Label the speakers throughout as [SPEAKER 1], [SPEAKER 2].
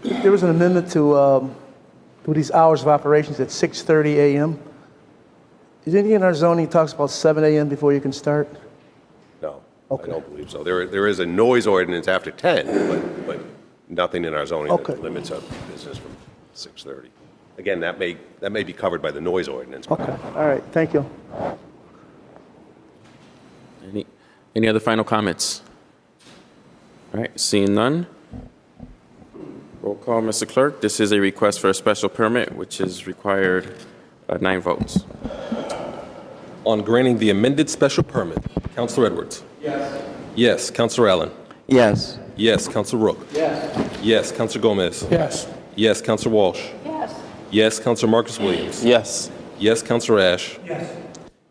[SPEAKER 1] There was an amendment to these hours of operations at 6:30 a.m. Is anything in our zoning talks about 7 a.m. before you can start?
[SPEAKER 2] No,
[SPEAKER 1] Okay.
[SPEAKER 2] I don't believe so. There is a noise ordinance after 10, but nothing in our zoning
[SPEAKER 1] Okay.
[SPEAKER 2] that limits our business from 6:30. Again, that may be covered by the noise ordinance.
[SPEAKER 1] Okay, all right, thank you.
[SPEAKER 3] Any other final comments? All right, seeing none. Roll call, Mr. Clerk. This is a request for a special permit, which is required 9 votes.
[SPEAKER 4] On granting the amended special permit, Councilor Edwards? Yes. Yes. Councilor Allen?
[SPEAKER 5] Yes.
[SPEAKER 4] Yes. Councilor Rook?
[SPEAKER 5] Yes.
[SPEAKER 4] Yes. Councilor Gomez?
[SPEAKER 1] Yes.
[SPEAKER 4] Yes. Councilor Walsh?
[SPEAKER 6] Yes.
[SPEAKER 4] Yes. Councilor Marcus Williams?
[SPEAKER 5] Yes.
[SPEAKER 4] Yes. Councilor Ash? Yes.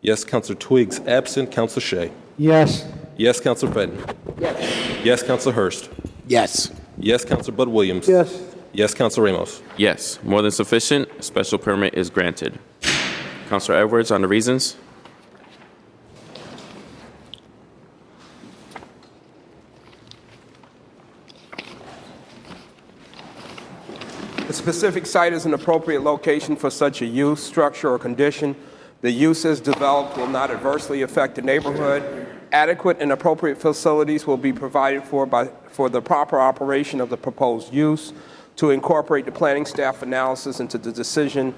[SPEAKER 4] Yes. Councilor Twiggs absent. Councilor Shea?
[SPEAKER 1] Yes.
[SPEAKER 4] Yes. Councilor Fenton? Yes. Yes. Councilor Hurst?
[SPEAKER 5] Yes.
[SPEAKER 4] Yes. Councilor Bud Williams?
[SPEAKER 1] Yes.
[SPEAKER 4] Yes. Councilor Ramos?
[SPEAKER 3] Yes, more than sufficient. A special permit is granted. Councilor Edwards, on the reasons.
[SPEAKER 7] The specific site is an appropriate location for such a use, structure, or condition. The use as developed will not adversely affect the neighborhood. Adequate and appropriate facilities will be provided for the proper operation of the proposed use. To incorporate the planning staff analysis into the decision,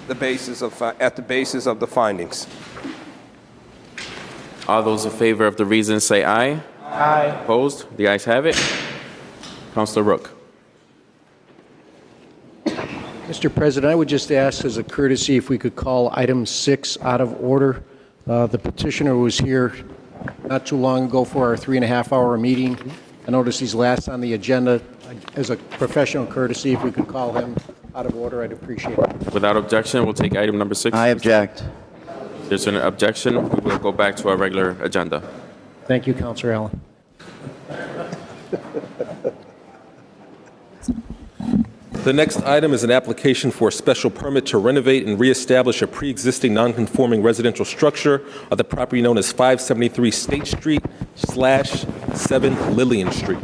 [SPEAKER 7] at the basis of the findings.
[SPEAKER 3] All those in favor of the reasons say aye.
[SPEAKER 1] Aye.
[SPEAKER 3] Opposed? The ayes have it. Councilor Rook.
[SPEAKER 8] Mr. President, I would just ask as a courtesy if we could call item 6 out of order. The petitioner was here not too long ago for our 3.5-hour meeting. I noticed he's last on the agenda. As a professional courtesy, if we could call him out of order, I'd appreciate it.
[SPEAKER 3] Without objection, we'll take item number 6.
[SPEAKER 5] I object.
[SPEAKER 3] There's an objection. We will go back to our regular agenda.
[SPEAKER 8] Thank you, Councilor Allen.
[SPEAKER 4] The next item is an application for a special permit to renovate and reestablish a pre-existing non-conforming residential structure of the property known as 573 State Street / 7 Lillian Street.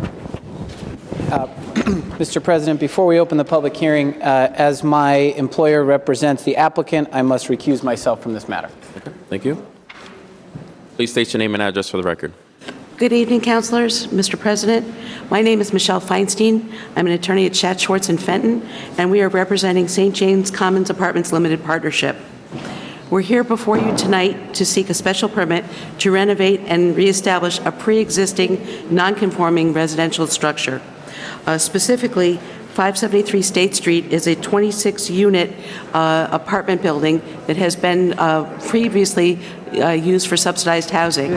[SPEAKER 6] Mr. President, before we open the public hearing, as my employer represents the applicant, I must recuse myself from this matter.
[SPEAKER 3] Okay, thank you. Please state your name and address for the record.
[SPEAKER 9] Good evening, councilors. Mr. President, my name is Michelle Feinstein. I'm an attorney at Schatz, Schwartz & Fenton, and we are representing St. James Commons Apartments Limited Partnership. We're here before you tonight to seek a special permit to renovate and reestablish a pre-existing non-conforming residential structure. Specifically, 573 State Street is a 26-unit apartment building that has been previously used for subsidized housing.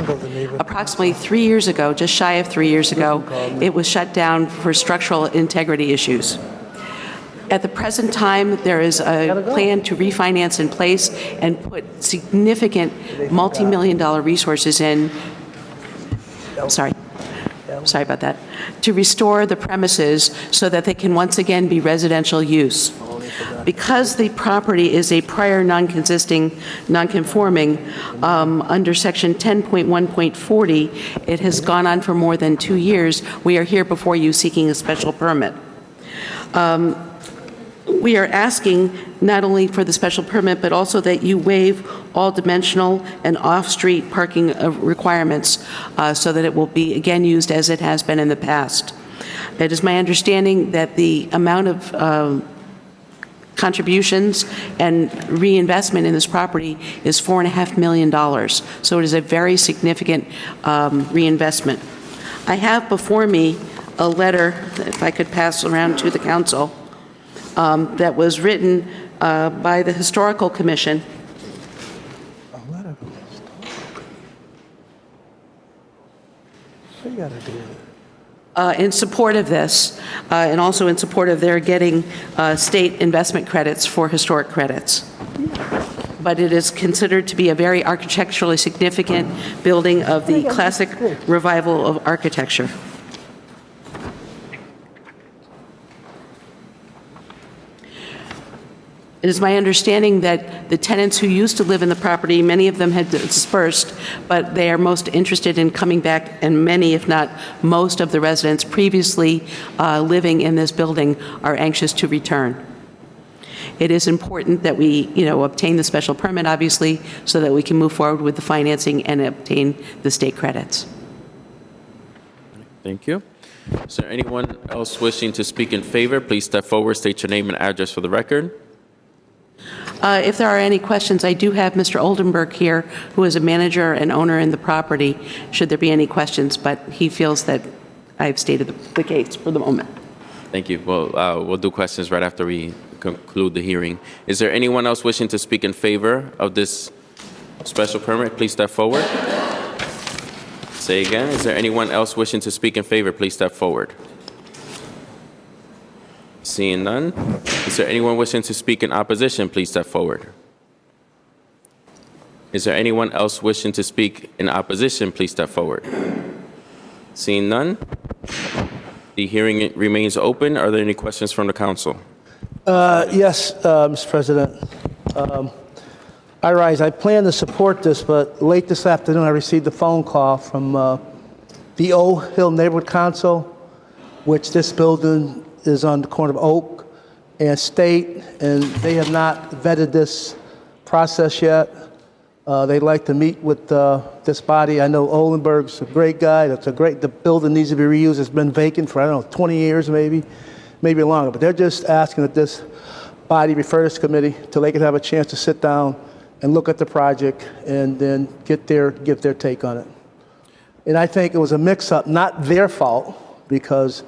[SPEAKER 9] Approximately 3 years ago, just shy of 3 years ago, it was shut down for structural integrity issues. At the present time, there is a plan to refinance in place and put significant multi-million-dollar resources in. Sorry about that. To restore the premises so that they can once again be residential use. Because the property is a prior non-conforming, under Section 10.1.40, it has gone on for more than 2 years. We are here before you seeking a special permit. We are asking not only for the special permit, but also that you waive all dimensional and off-street parking requirements so that it will be again used as it has been in the past. It is my understanding that the amount of contributions and reinvestment in this property is $4.5 million. So it is a very significant reinvestment. I have before me a letter, if I could pass around to the council, that was written by the Historical Commission. In support of this, and also in support of their getting state investment credits for historic credits. But it is considered to be a very architecturally significant building of the classic revival of architecture. It is my understanding that the tenants who used to live in the property, many of them had dispersed, but they are most interested in coming back, and many, if not most, of the residents previously living in this building are anxious to return. It is important that we, obtain the special permit, obviously, so that we can move forward with the financing and obtain the state credits.
[SPEAKER 3] Thank you. Is there anyone else wishing to speak in favor? Please step forward, state your name and address for the record.
[SPEAKER 9] If there are any questions, I do have Mr. Oldenburg here, who is a manager and owner in the property, should there be any questions, but he feels that I've stated the case for the moment.
[SPEAKER 3] Thank you. Well, we'll do questions right after we conclude the hearing. Is there anyone else wishing to speak in favor of this special permit? Please step forward. Say again, is there anyone else wishing to speak in favor? Please step forward. Seeing none, is there anyone wishing to speak in opposition? Please step forward. Is there anyone else wishing to speak in opposition? Please step forward. Seeing none, the hearing remains open. Are there any questions from the council?
[SPEAKER 1] Yes, Mr. President. I rise. I plan to support this, but late this afternoon I received a phone call from the Oak Hill Neighborhood Council, which this building is on the corner of Oak and State, and they have not vetted this process yet. They'd like to meet with this body. I know Olenberg's a great guy. The building needs to be reused. It's been vacant for, 20 years maybe longer. But they're just asking that this body refer this committee till they can have a chance to sit down and look at the project and then give their take on it. And I think it was a mix-up, not their fault, because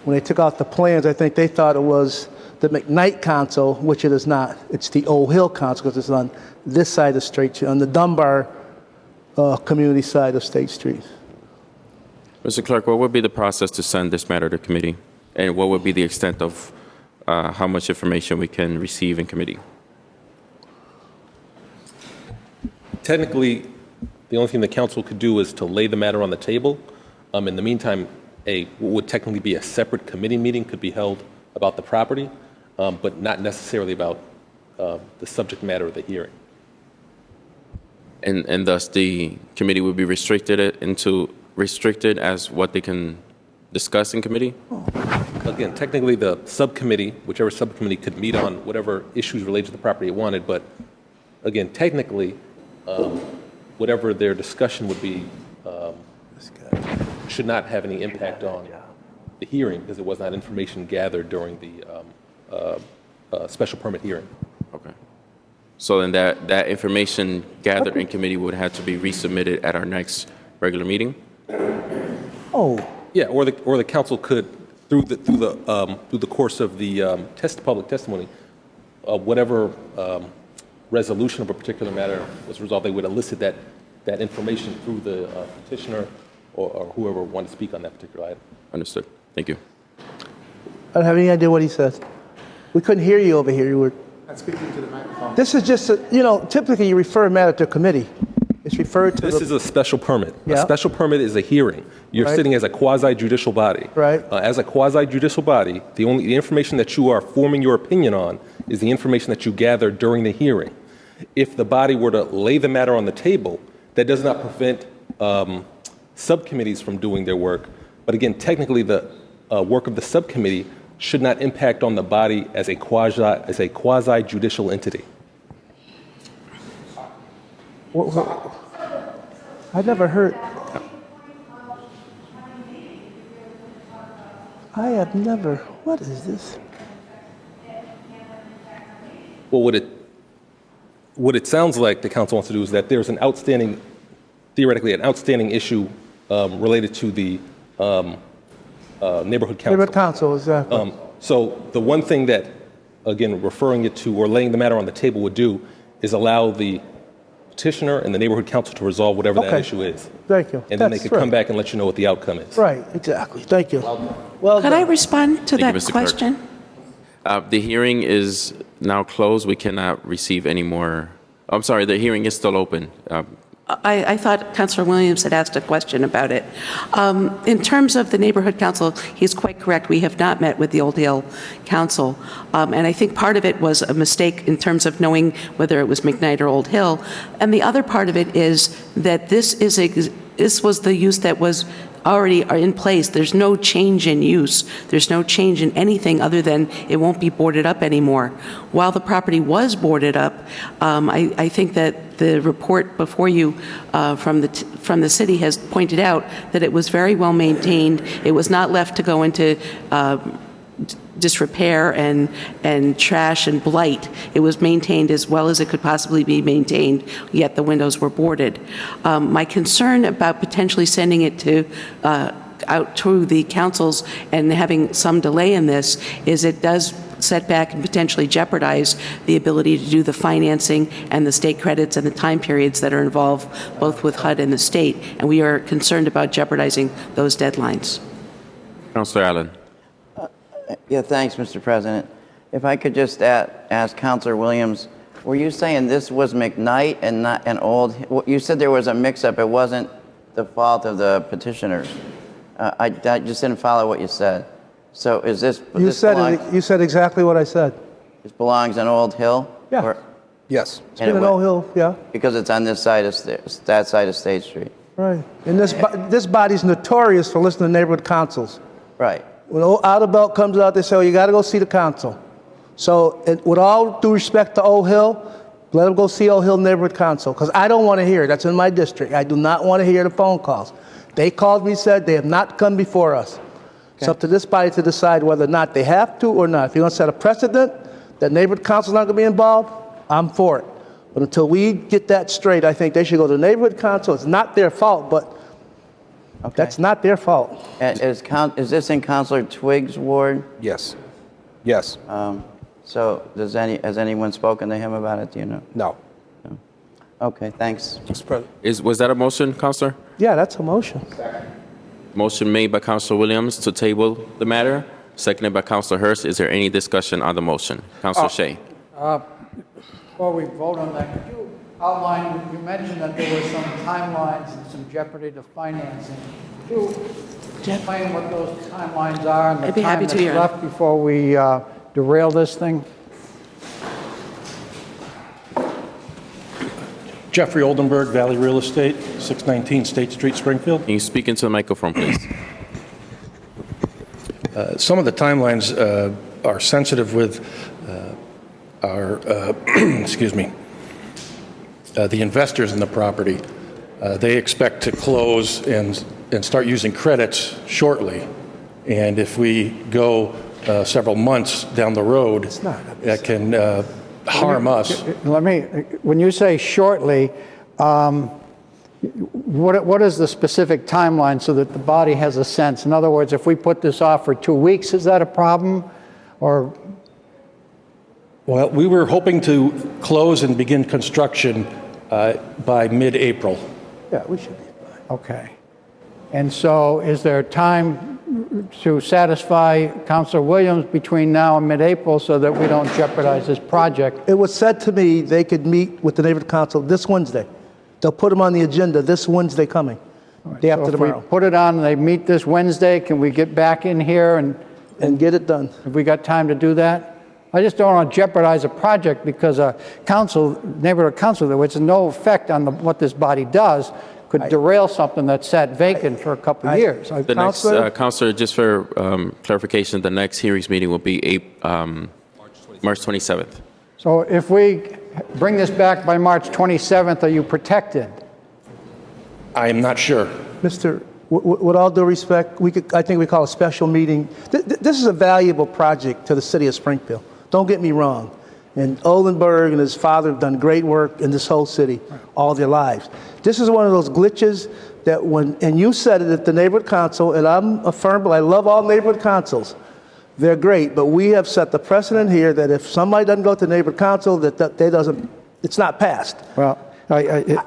[SPEAKER 1] when they took out the plans, I think they thought it was the McKnight Council, which it is not. It's the Old Hill Council, because it's on this side of the street, on the Dunbar community side of State Street.
[SPEAKER 3] Mr. Clerk, what would be the process to send this matter to committee? And what would be the extent of how much information we can receive in committee?
[SPEAKER 4] Technically, the only thing the council could do is to lay the matter on the table. In the meantime, what would technically be a separate committee meeting could be held about the property, but not necessarily about the subject matter of the hearing.
[SPEAKER 3] And thus the committee would be restricted as what they can discuss in committee?
[SPEAKER 4] Again, technically, the subcommittee, whichever subcommittee, could meet on whatever issues related to the property it wanted, but again, technically, whatever their discussion would be should not have any impact on the hearing, because it was not information gathered during the special permit hearing.
[SPEAKER 3] Okay. So then that information gathered in committee would have to be resubmitted at our next regular meeting?
[SPEAKER 1] Oh,
[SPEAKER 4] Yeah, or the council could, through the course of the public testimony, whatever resolution of a particular matter was resolved, they would elicit that information through the petitioner or whoever wanted to speak on that particular item.
[SPEAKER 3] Understood. Thank you.
[SPEAKER 1] I don't have any idea what he says. We couldn't hear you over here. You were. I'm speaking to the microphone. This is just, typically you refer a matter to a committee. It's referred to.
[SPEAKER 4] This is a special permit.
[SPEAKER 1] Yeah.
[SPEAKER 4] A special permit is a hearing. You're
[SPEAKER 1] Right.
[SPEAKER 4] sitting as a quasi-judicial body.
[SPEAKER 1] Right.
[SPEAKER 4] As a quasi-judicial body, the information that you are forming your opinion on is the information that you gather during the hearing. If the body were to lay the matter on the table, that does not prevent subcommittees from doing their work. But again, technically, the work of the subcommittee should not impact on the body as a quasi-judicial entity.
[SPEAKER 1] I've never heard. I have never. What is this?
[SPEAKER 4] Well, what it sounds like the council wants to do is that there's theoretically an outstanding issue related to the neighborhood council.
[SPEAKER 1] Neighborhood council, exactly.
[SPEAKER 4] So the one thing that, again, referring it to or laying the matter on the table would do is allow the petitioner and the neighborhood council to resolve whatever that
[SPEAKER 1] Okay.
[SPEAKER 4] issue is.
[SPEAKER 1] Thank you.
[SPEAKER 4] And then they
[SPEAKER 1] That's
[SPEAKER 4] could come
[SPEAKER 1] right.
[SPEAKER 4] back and let you know what the outcome is.
[SPEAKER 1] Right, exactly. Thank you. Well
[SPEAKER 9] Could
[SPEAKER 1] done.
[SPEAKER 9] I respond to
[SPEAKER 3] Thank you,
[SPEAKER 9] that
[SPEAKER 3] Mr. Clerk.
[SPEAKER 9] question?
[SPEAKER 3] The hearing is now closed. We cannot receive any more. I'm sorry, the hearing is still open.
[SPEAKER 9] I thought Councilor Williams had asked a question about it. In terms of the neighborhood council, he's quite correct. We have not met with the Old Hill Council. And I think part of it was a mistake in terms of knowing whether it was McKnight or Old Hill. And the other part of it is that this was the use that was already in place. There's no change in use. There's no change in anything other than it won't be boarded up anymore. While the property was boarded up, I think that the report before you from the city has pointed out that it was very well maintained. It was not left to go into disrepair and trash and blight. It was maintained as well as it could possibly be maintained, yet the windows were boarded. My concern about potentially sending it to out to the councils and having some delay in this is it does set back and potentially jeopardize the ability to do the financing and the state credits and the time periods that are involved both with HUD and the state, and we are concerned about jeopardizing those deadlines.
[SPEAKER 3] Councilor Allen.
[SPEAKER 5] Yeah, thanks, Mr. President. If I could just ask Councilor Williams, were you saying this was McKnight and not an Old? You said there was a mix-up. It wasn't the fault of the petitioners. I just didn't follow what you said. So is this?
[SPEAKER 1] You said exactly what I said.
[SPEAKER 5] This belongs in Old Hill?
[SPEAKER 1] Yeah.
[SPEAKER 7] Yes.
[SPEAKER 1] It's been in Old Hill, yeah.
[SPEAKER 5] Because it's on this side of that side of State Street.
[SPEAKER 1] Right. And this body's notorious for listening to neighborhood councils.
[SPEAKER 5] Right.
[SPEAKER 1] When Out of Belt comes out, they say, oh, you got to go see the council. So with all due respect to Old Hill, let them go see Old Hill Neighborhood Council, because I don't want to hear it. That's in my district. I do not want to hear the phone calls. They called me, said they have not come before us. Okay. It's up to this body to decide whether or not they have to or not. If you want to set a precedent that neighborhood council's not going to be involved, I'm for it. But until we get that straight, I think they should go to the neighborhood council. It's not their fault, but okay. That's not their fault.
[SPEAKER 5] And is this in Councilor Twiggs' ward?
[SPEAKER 7] Yes. Yes.
[SPEAKER 5] So has anyone spoken to him about it? Do you know?
[SPEAKER 7] No.
[SPEAKER 5] Okay, thanks.
[SPEAKER 7] Mr. President.
[SPEAKER 3] Was that a motion, Councilor?
[SPEAKER 1] Yeah, that's a motion.
[SPEAKER 3] Motion made by Councilor Williams to table the matter, seconded by Councilor Hurst. Is there any discussion on the motion? Councilor Shea.
[SPEAKER 10] Before we vote on that, could you outline, you mentioned that there were some timelines and some jeopardy to financing. Could you explain what those timelines are and the
[SPEAKER 9] I'd be
[SPEAKER 10] time
[SPEAKER 9] happy to
[SPEAKER 10] that's
[SPEAKER 9] hear.
[SPEAKER 10] left before we derail this thing?
[SPEAKER 11] Jeffrey Oldenburg, Valley Real Estate, 619 State Street, Springfield.
[SPEAKER 3] Can you speak into the microphone, please?
[SPEAKER 11] Some of the timelines are sensitive with our, excuse me, the investors in the property. They expect to close and start using credits shortly. And if we go several months down the road, that can harm us.
[SPEAKER 10] When you say shortly, what is the specific timeline so that the body has a sense? In other words, if we put this off for 2 weeks, is that a problem? Or?
[SPEAKER 11] Well, we were hoping to close and begin construction by mid-April.
[SPEAKER 1] Yeah, we should be.
[SPEAKER 10] Okay. And so is there time to satisfy Councilor Williams between now and mid-April so that we don't jeopardize this project?
[SPEAKER 1] It was said to me they could meet with the neighborhood council this Wednesday. They'll put them on the agenda this Wednesday coming, day after tomorrow.
[SPEAKER 10] If we put it on and they meet this Wednesday, can we get back in here and
[SPEAKER 1] get it done?
[SPEAKER 10] Have we got time to do that? I just don't want to jeopardize a project because a neighborhood council, which has no effect on what this body does, could derail something that's sat vacant for a couple of years.
[SPEAKER 3] The next, Councilor, just for clarification, the next hearings meeting will be March 27th.
[SPEAKER 10] So if we bring this back by March 27th, are you protected?
[SPEAKER 11] I am not sure.
[SPEAKER 1] Mr., with all due respect, I think we call a special meeting. This is a valuable project to the city of Springfield. Don't get me wrong. And Oldenburg and his father have done great work in this whole city all their lives. This is one of those glitches that and you said it at the neighborhood council, and I'm a firm, but I love all neighborhood councils. They're great, but we have set the precedent here that if somebody doesn't go to the neighborhood council, it's not passed.
[SPEAKER 10] Well,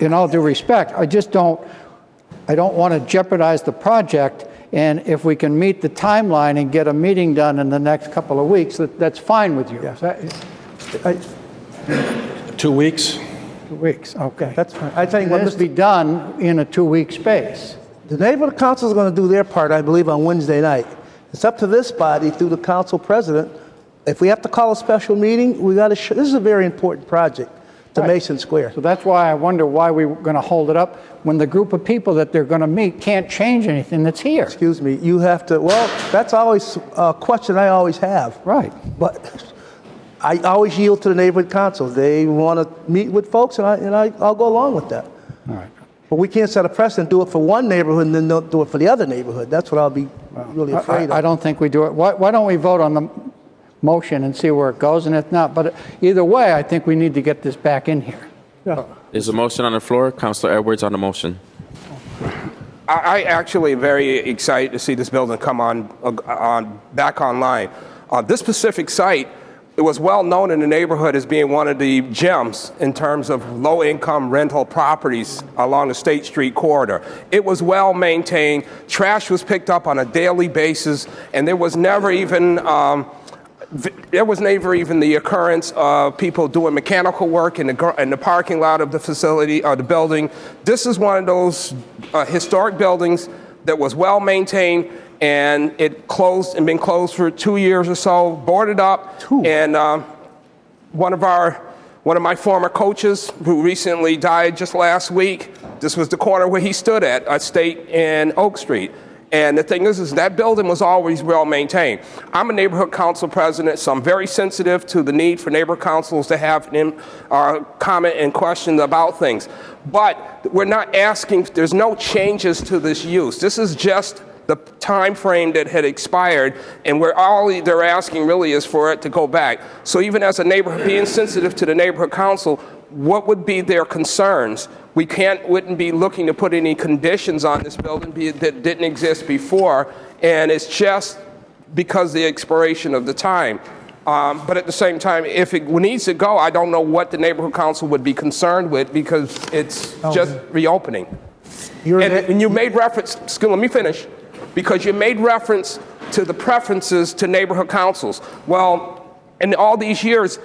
[SPEAKER 10] in all due respect, I don't want to jeopardize the project, and if we can meet the timeline and get a meeting done in the next couple of weeks, that's fine with you.
[SPEAKER 1] Yeah.
[SPEAKER 11] 2 weeks?
[SPEAKER 10] 2 weeks, okay.
[SPEAKER 1] That's fine. I think
[SPEAKER 10] It
[SPEAKER 1] what
[SPEAKER 10] has to be done in a 2-week space.
[SPEAKER 1] the neighborhood council is going to do their part, I believe, on Wednesday night. It's up to this body through the council president. If we have to call a special meeting, we got to. This is a very important project to
[SPEAKER 10] Right.
[SPEAKER 1] Mason Square.
[SPEAKER 10] So that's why I wonder why we were going to hold it up when the group of people that they're going to meet can't change anything that's here.
[SPEAKER 1] Excuse me. You have to. Well, that's always a question I always have.
[SPEAKER 10] Right.
[SPEAKER 1] But I always yield to the neighborhood council. They want to meet with folks, and I'll go along with that.
[SPEAKER 10] All right.
[SPEAKER 1] But we can't set a precedent, do it for one neighborhood, and then don't do it for the other neighborhood. That's what I'll be really afraid of.
[SPEAKER 10] I don't think we do it. Why don't we vote on the motion and see where it goes? And if not, but either way, I think we need to get this back in here.
[SPEAKER 3] There's a motion on the floor. Councilor Edwards on the motion.
[SPEAKER 7] I actually am very excited to see this building come back online. This specific site, it was well known in the neighborhood as being one of the gems in terms of low-income rental properties along the State Street corridor. It was well maintained. Trash was picked up on a daily basis, and there was never even the occurrence of people doing mechanical work in the parking lot of the facility or the building. This is one of those historic buildings that was well maintained, and it closed and been closed for 2 years or so, boarded up. And one of my former coaches, who recently died just last week, this was the corner where he stood at State and Oak Street. And the thing is that building was always well maintained. I'm a neighborhood council president, so I'm very sensitive to the need for neighborhood councils to have comment and questions about things. But we're not asking, there's no changes to this use. This is just the time frame that had expired, and all they're asking really is for it to go back. So even as a neighborhood, being sensitive to the neighborhood council, what would be their concerns? We wouldn't be looking to put any conditions on this building that didn't exist before, and it's just because of the expiration of the time. But at the same time, if it needs to go, I don't know what the neighborhood council would be concerned with, because it's just reopening. And you made reference, let me finish, because you made reference to the preferences to neighborhood councils. Well, in all these years,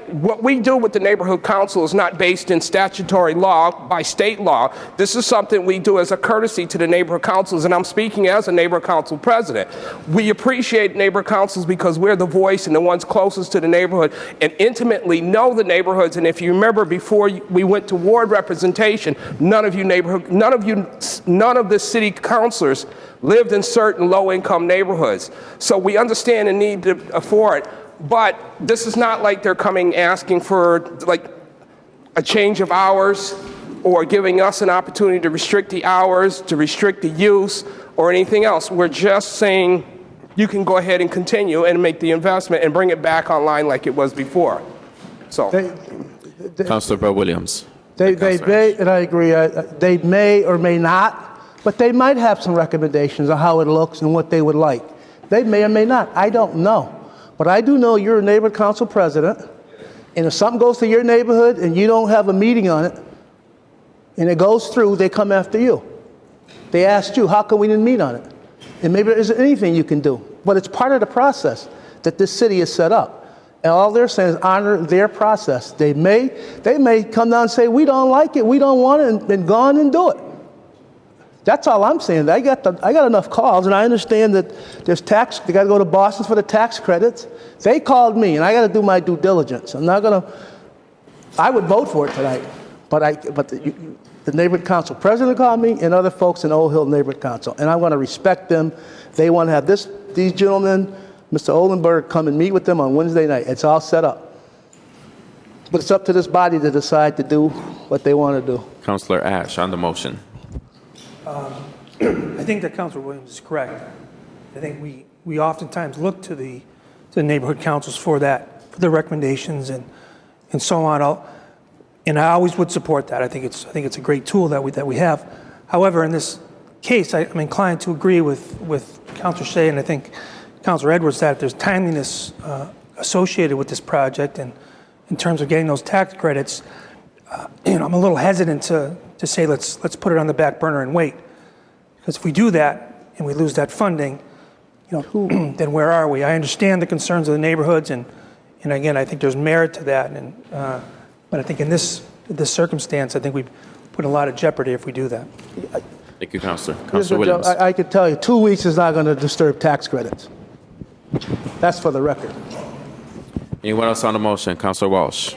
[SPEAKER 7] what we do with the neighborhood council is not based in statutory law, by state law. This is something we do as a courtesy to the neighborhood councils, and I'm speaking as a neighborhood council president. We appreciate neighborhood councils because we're the voice and the ones closest to the neighborhood and intimately know the neighborhoods. And if you remember, before we went to ward representation, none of the city councilors lived in certain low-income neighborhoods. So we understand the need for it. But this is not like they're coming asking for like a change of hours or giving us an opportunity to restrict the hours, to restrict the use, or anything else. We're just saying you can go ahead and continue and make the investment and bring it back online like it was before. So,
[SPEAKER 3] Councilor Bell Williams.
[SPEAKER 1] They may, and I agree, they may or may not, but they might have some recommendations on how it looks and what they would like. They may or may not. I don't know. But I do know you're a neighborhood council president, and if something goes to your neighborhood and you don't have a meeting on it, and it goes through, they come after you. They asked you, how come we didn't meet on it? And maybe there isn't anything you can do. But it's part of the process that this city has set up. And all they're saying is honor their process. They may come down and say, we don't like it, we don't want it, and go on and do it. That's all I'm saying. I got enough calls, and I understand that there's tax. They got to go to Boston for the tax credits. They called me, and I got to do my due diligence. I'm not gonna. I would vote for it tonight, but the neighborhood council president called me, and other folks in Old Hill Neighborhood Council, and I want to respect them. They want to have these gentlemen, Mr. Olenberg, come and meet with them on Wednesday night. It's all set up, but it's up to this body to decide to do what they want to do.
[SPEAKER 3] Councilor Ash on the motion.
[SPEAKER 12] I think that Councilor Williams is correct. I think we oftentimes look to the neighborhood councils for the recommendations and so on. And I always would support that. I think it's a great tool that we have. However, in this case, I'm inclined to agree with Councilor Shea, and I think Councilor Edwards, that if there's timeliness associated with this project and in terms of getting those tax credits, I'm a little hesitant to say let's put it on the back burner and wait, because if we do that and we lose that funding, then where are we? I understand the concerns of the neighborhoods, and again, I think there's merit to that, but I think in this this circumstance, I think we put a lot of jeopardy if we do that.
[SPEAKER 3] Thank you, Councilor.
[SPEAKER 1] Here's
[SPEAKER 3] Councilor
[SPEAKER 1] what, Joe,
[SPEAKER 3] Williams.
[SPEAKER 1] I could tell you, 2 weeks is not going to disturb tax credits. That's for the record.
[SPEAKER 3] Anyone else on the motion? Councilor Walsh.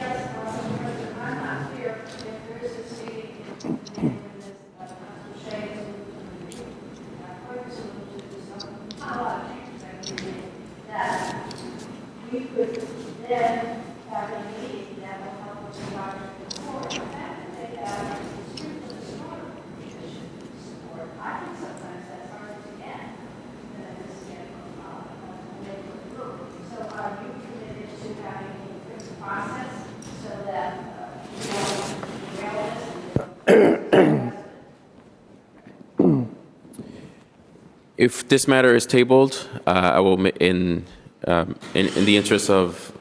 [SPEAKER 3] If this matter is tabled, I will, in the interest of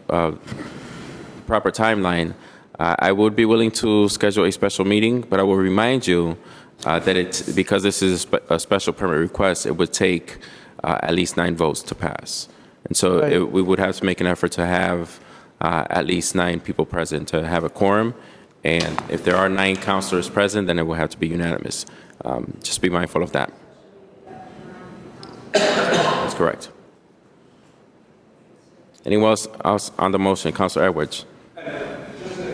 [SPEAKER 3] proper timeline, I would be willing to schedule a special meeting, but I will remind you that because this is a special permit request, it would take at least 9 votes to pass. And so we would have to make an effort to have at least 9 people present to have a quorum. And if there are 9 councilors present, then it will have to be unanimous. Just be mindful of that. That's correct. Anyone else on the motion? Councilor Edwards.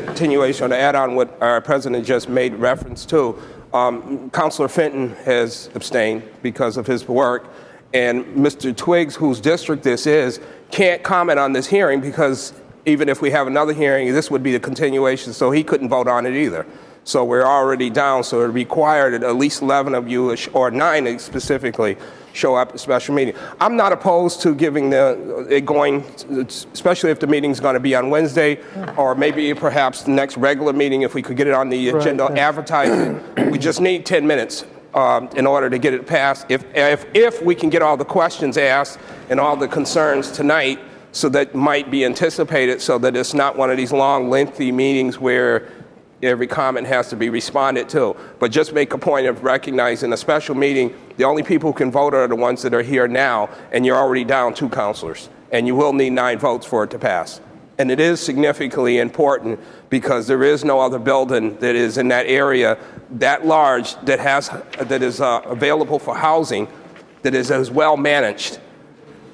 [SPEAKER 7] Continuation to add on what our president just made reference to, Councilor Fenton has abstained because of his work, and Mr. Twiggs, whose district this is, can't comment on this hearing because even if we have another hearing, this would be the continuation, so he couldn't vote on it either. So we're already down, so it required that at least 11 of you, or 9 specifically, show up at a special meeting. I'm not opposed to giving it going, especially if the meeting's going to be on Wednesday, or maybe perhaps the next regular meeting if we could get it on the agenda, advertise it. We just need 10 minutes in order to get it passed. If we can get all the questions asked and all the concerns tonight, so that might be anticipated, so that it's not one of these long, lengthy meetings where every comment has to be responded to. But just make a point of recognizing a special meeting, the only people who can vote are the ones that are here now, and you're already down 2 councilors. And you will need 9 votes for it to pass. And it is significantly important because there is no other building that is in that area that large that is available for housing, that is as well managed.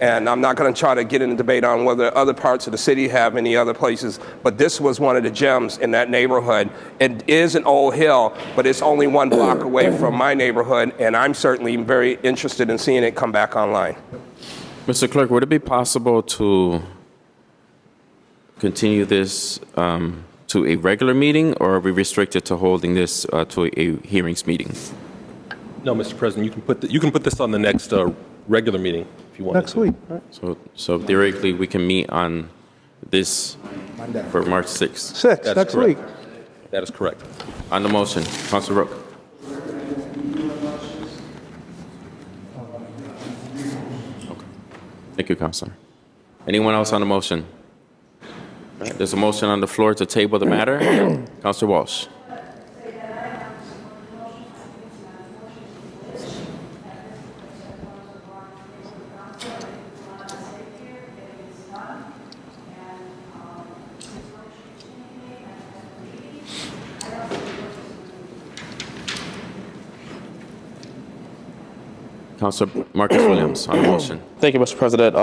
[SPEAKER 7] And I'm not going to try to get in a debate on whether other parts of the city have any other places, but this was one of the gems in that neighborhood. It is an old hill, but it's only 1 block away from my neighborhood, and I'm certainly very interested in seeing it come back online.
[SPEAKER 3] Mr. Clerk, would it be possible to continue this to a regular meeting, or are we restricted to holding this to a hearings meeting?
[SPEAKER 4] No, Mr. President, you can put this on the next regular meeting if you want.
[SPEAKER 1] Next week, right?
[SPEAKER 3] So theoretically, we can meet on this for March 6th.
[SPEAKER 1] 6, next week.
[SPEAKER 4] That is correct.
[SPEAKER 3] On the motion, Councilor Rook. Okay. Thank you, Councilor. Anyone else on the motion? All right, there's a motion on the floor to table the matter. Councilor Walsh. Councilor Marcus Williams on the motion.
[SPEAKER 13] Thank you, Mr. President.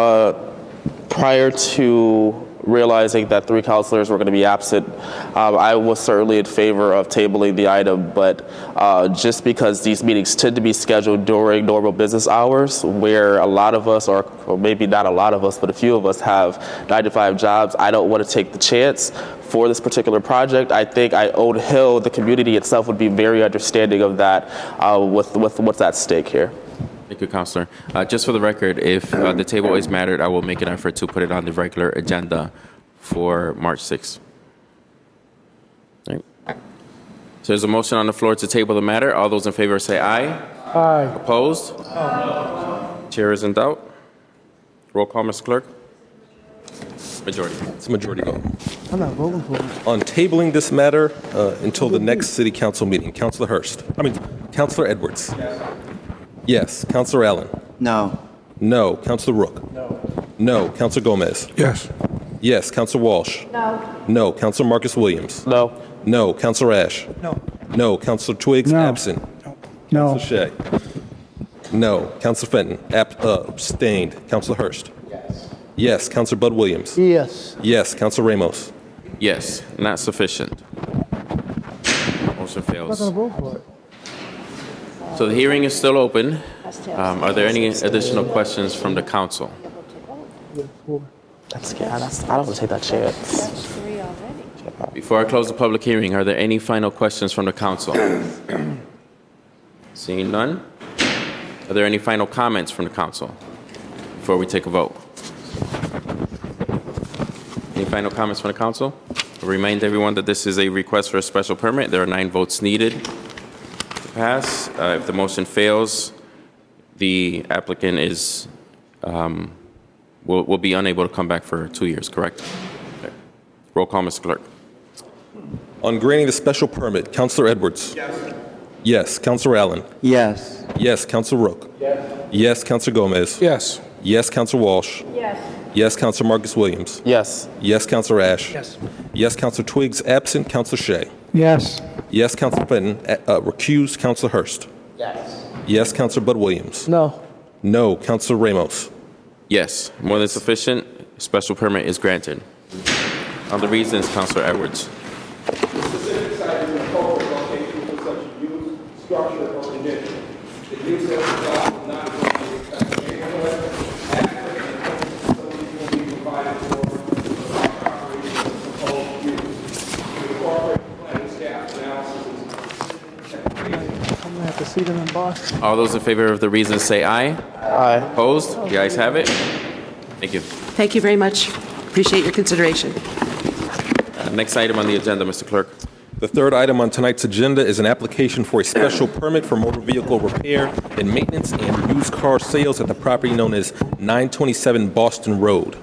[SPEAKER 13] Prior to realizing that 3 councilors were going to be absent, I was certainly in favor of tabling the item, but just because these meetings tend to be scheduled during normal business hours, where a lot of us, or maybe not a lot of us, but a few of us have 9-to-5 jobs, I don't want to take the chance for this particular project. I think Old Hill, the community itself, would be very understanding of that with what's at stake here.
[SPEAKER 3] Thank you, Councilor. Just for the record, if the table is mattered, I will make an effort to put it on the regular agenda for March 6th. Right. So there's a motion on the floor to table the matter. All those in favor say aye.
[SPEAKER 1] Aye.
[SPEAKER 3] Opposed? Chair is in doubt. Roll call, Mr. Clerk. Majority.
[SPEAKER 4] It's a majority vote.
[SPEAKER 1] I'm not voting for it.
[SPEAKER 4] On tabling this matter until the next city council meeting, Councilor Edwards. Yes. Councilor Allen.
[SPEAKER 5] No.
[SPEAKER 4] No. Councilor Rook. No. No. Councilor Gomez.
[SPEAKER 12] Yes.
[SPEAKER 4] Yes. Councilor Walsh.
[SPEAKER 14] No.
[SPEAKER 4] No. Councilor Marcus Williams.
[SPEAKER 13] No.
[SPEAKER 4] No. Counselor Ash?
[SPEAKER 12] No.
[SPEAKER 4] No. Counselor Twiggs, absent.
[SPEAKER 10] No.
[SPEAKER 4] Counselor Shea? No. Counselor Fenton, abstained. Counselor Hurst? Yes. Counselor Bud Williams?
[SPEAKER 1] Yes.
[SPEAKER 4] Yes. Counselor Ramos?
[SPEAKER 3] Yes, not sufficient. Motion fails. So the hearing is still open. Are there any additional questions from the council?
[SPEAKER 13] I don't want to take that chance.
[SPEAKER 3] Before I close the public hearing, are there any final questions from the council? Seeing none, are there any final comments from the council before we take a vote? Any final comments from the council? I remind everyone that this is a request for a special permit. There are 9 votes needed to pass. If the motion fails, the applicant is will be unable to come back for 2 years, correct? Okay. Roll call, Mr. Clerk.
[SPEAKER 4] On granting the special permit, Counselor Edwards? Yes. Yes. Counselor Allen?
[SPEAKER 5] Yes.
[SPEAKER 4] Yes. Counselor Rook? Yes. Yes. Counselor Gomez?
[SPEAKER 8] Yes.
[SPEAKER 4] Yes. Counselor Walsh?
[SPEAKER 9] Yes.
[SPEAKER 4] Yes. Counselor Marcus Williams?
[SPEAKER 13] Yes.
[SPEAKER 4] Yes. Counselor Ash?
[SPEAKER 12] Yes.
[SPEAKER 4] Yes. Counselor Twiggs, absent. Counselor Shea?
[SPEAKER 10] Yes.
[SPEAKER 4] Yes. Counselor Fenton, recused. Counselor Hurst?
[SPEAKER 5] Yes.
[SPEAKER 4] Yes. Counselor Bud Williams?
[SPEAKER 1] No.
[SPEAKER 4] No. Counselor Ramos?
[SPEAKER 3] Yes, more than sufficient. Special permit is granted. On the reasons, Councilor Edwards.
[SPEAKER 7] The specific site is an appropriate location for such a use, structure, or condition. The use as developed will not adversely affect the neighborhood. Adequate and facilities will be provided for the operation of the proposed use. To incorporate planning staff analysis.
[SPEAKER 1] I'm gonna have to see them in Boston.
[SPEAKER 3] All those in favor of the reasons say aye.
[SPEAKER 13] Aye.
[SPEAKER 3] Opposed? The ayes have it. Thank you.
[SPEAKER 9] Thank you very much. Appreciate your consideration.
[SPEAKER 3] Next item on the agenda, Mr. Clerk.
[SPEAKER 4] The third item on tonight's agenda is an application for a special permit for motor vehicle repair and maintenance and used car sales at the property known as 927 Boston Road.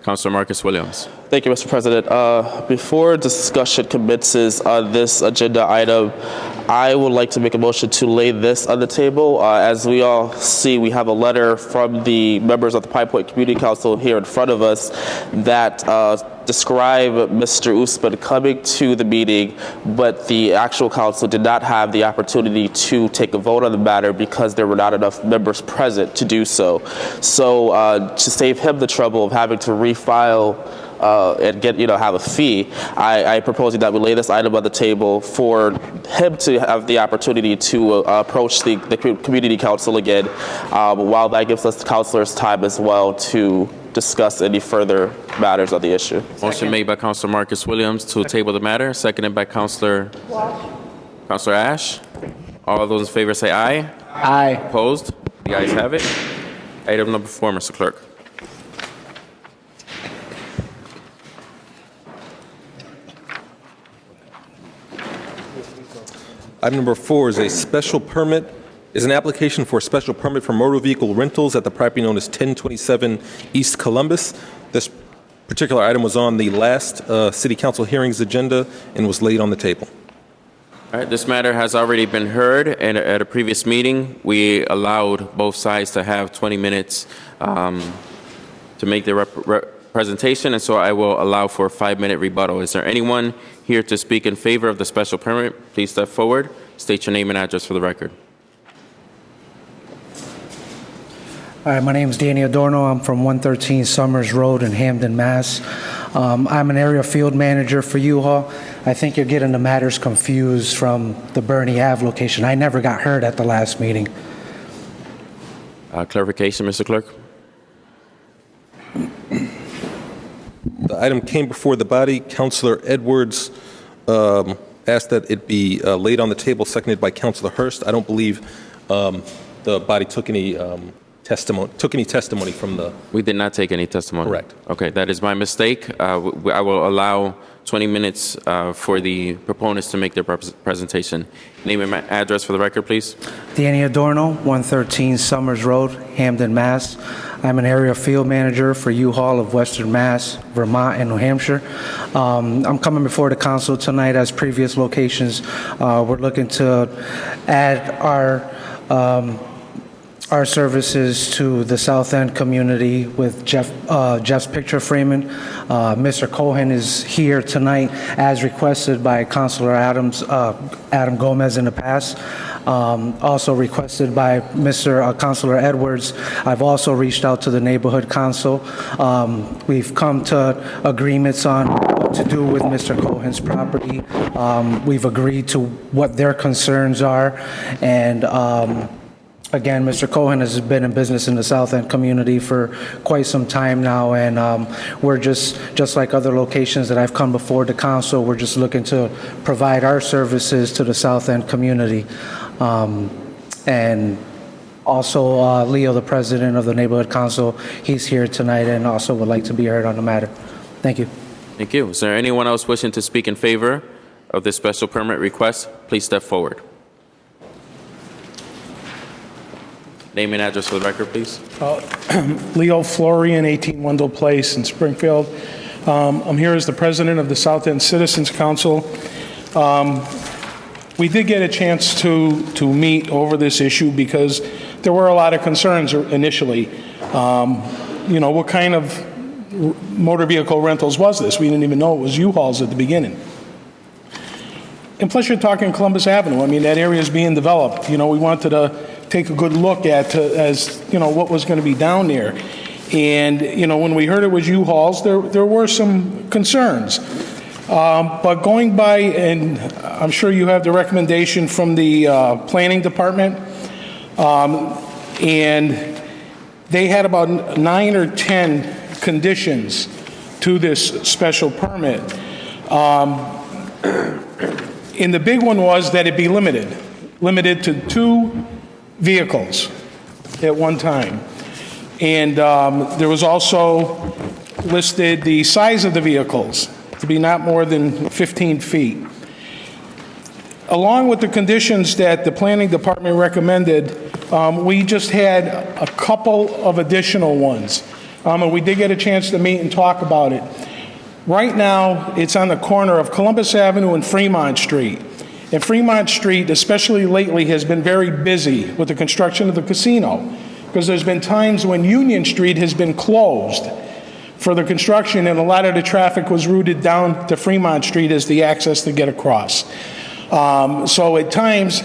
[SPEAKER 3] Councilor Marcus Williams.
[SPEAKER 13] Thank you, Mr. President. Before discussion commences on this agenda item, I would like to make a motion to lay this on the table. As we all see, we have a letter from the members of the Pine Point Community Council here in front of us that describe Mr. Usman coming to the meeting, but the actual council did not have the opportunity to take a vote on the matter because there were not enough members present to do so. So to save him the trouble of having to refile and get, have a fee, I propose that we lay this item on the table for him to have the opportunity to approach the community council again, while that gives us the councilors time as well to discuss any further matters on the issue.
[SPEAKER 3] Motion made by Councilor Marcus Williams to table the matter, seconded by Councilor Ash. All those in favor say aye.
[SPEAKER 10] Aye.
[SPEAKER 3] Opposed? The ayes have it. Item number 4, Mr. Clerk.
[SPEAKER 4] Item number 4 is an application for a special permit for motor vehicle rentals at the property known as 1027 East Columbus. This particular item was on the last City Council hearings agenda and was laid on the table.
[SPEAKER 3] All right, this matter has already been heard, and at a previous meeting, we allowed both sides to have 20 minutes to make their presentation, and so I will allow for a 5-minute rebuttal. Is there anyone here to speak in favor of the special permit? Please step forward. State your name and address for the record.
[SPEAKER 14] Hi, my name is Danny Adorno. I'm from 113 Summers Road in Hamden, Mass. I'm an area field manager for U-Haul. I think you're getting the matters confused from the Bernie Ave location. I never got heard at the last meeting.
[SPEAKER 3] Clarification, Mr. Clerk.
[SPEAKER 4] The item came before the body. Councilor Edwards asked that it be laid on the table, seconded by Councilor Hurst. I don't believe the body took any testimony from the...
[SPEAKER 3] We did not take any testimony.
[SPEAKER 4] Correct.
[SPEAKER 3] Okay, that is my mistake. I will allow 20 minutes for the proponents to make their presentation. Name and address for the record, please.
[SPEAKER 14] Danny Adorno, 113 Summers Road, Hamden, Mass. I'm an area field manager for U-Haul of Western Mass, Vermont, and New Hampshire. I'm coming before the council tonight as previous locations. We're looking to add our our services to the South End community with Jeff's picture framing. Mr. Cohen is here tonight as requested by Councilor Adam Gomez in the past. Also requested by Mr. Councilor Edwards. I've also reached out to the neighborhood council. We've come to agreements on what to do with Mr. Cohen's property. We've agreed to what their concerns are, and again, Mr. Cohen has been in business in the South End community for quite some time now, and we're just like other locations that I've come before the council, we're just looking to provide our services to the South End community. And also, Leo, the president of the neighborhood council, he's here tonight and also would like to be heard on the matter. Thank you.
[SPEAKER 3] Thank you. Is there anyone else wishing to speak in favor of this special permit request? Please step forward. Name and address for the record, please.
[SPEAKER 15] Leo Florian, 18 Wendell Place in Springfield. I'm here as the president of the South End Citizens Council. We did get a chance to meet over this issue because there were a lot of concerns initially. You know, what kind of motor vehicle rentals was this? We didn't even know it was U-Hauls at the beginning. And plus you're talking Columbus Avenue. I mean, that area is being developed. You know, we wanted to take a good look at as, you know, what was going to be down there. And, you know, when we heard it was U-Hauls, there were some concerns. But going by, and I'm sure you have the recommendation from the planning department, and they had about 9 or 10 conditions to this special permit. And the big one was that it be limited to 2 vehicles at one time. And there was also listed the size of the vehicles to be not more than 15 feet. Along with the conditions that the planning department recommended, we just had a couple of additional ones. And we did get a chance to meet and talk about it. Right now, it's on the corner of Columbus Avenue and Fremont Street. And Fremont Street, especially lately, has been very busy with the construction of the casino, because there's been times when Union Street has been closed for the construction, and a lot of the traffic was routed down to Fremont Street as the access to get across. So at times,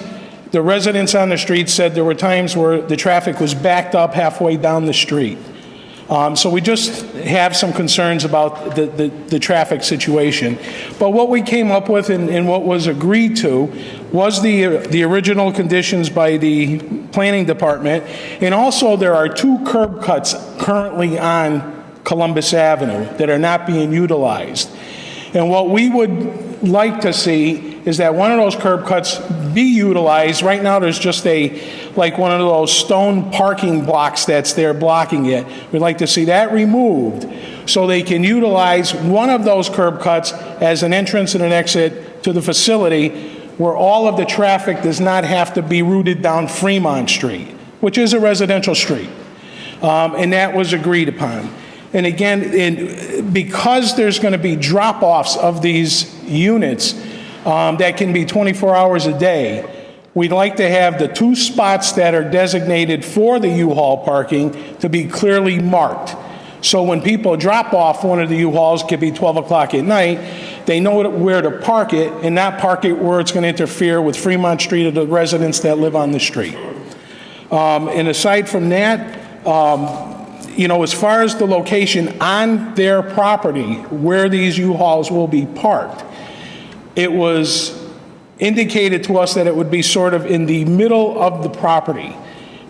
[SPEAKER 15] the residents on the street said there were times where the traffic was backed up halfway down the street. So we just have some concerns about the traffic situation. But what we came up with and what was agreed to was the original conditions by the planning department. And also there are 2 curb cuts currently on Columbus Avenue that are not being utilized. And what we would like to see is that one of those curb cuts be utilized. Right now there's just like one of those stone parking blocks that's there blocking it. We'd like to see that removed so they can utilize one of those curb cuts as an entrance and an exit to the facility, where all of the traffic does not have to be routed down Fremont Street, which is a residential street. And that was agreed upon. And again, because there's going to be drop-offs of these units that can be 24 hours a day, we'd like to have the 2 spots that are designated for the U-Haul parking to be clearly marked. So when people drop off one of the U-Hauls, could be 12 o'clock at night, they know where to park it and not park it where it's going to interfere with Fremont Street or the residents that live on the street. And aside from that, you know, as far as the location on their property where these U-Hauls will be parked, it was indicated to us that it would be sort of in the middle of the property,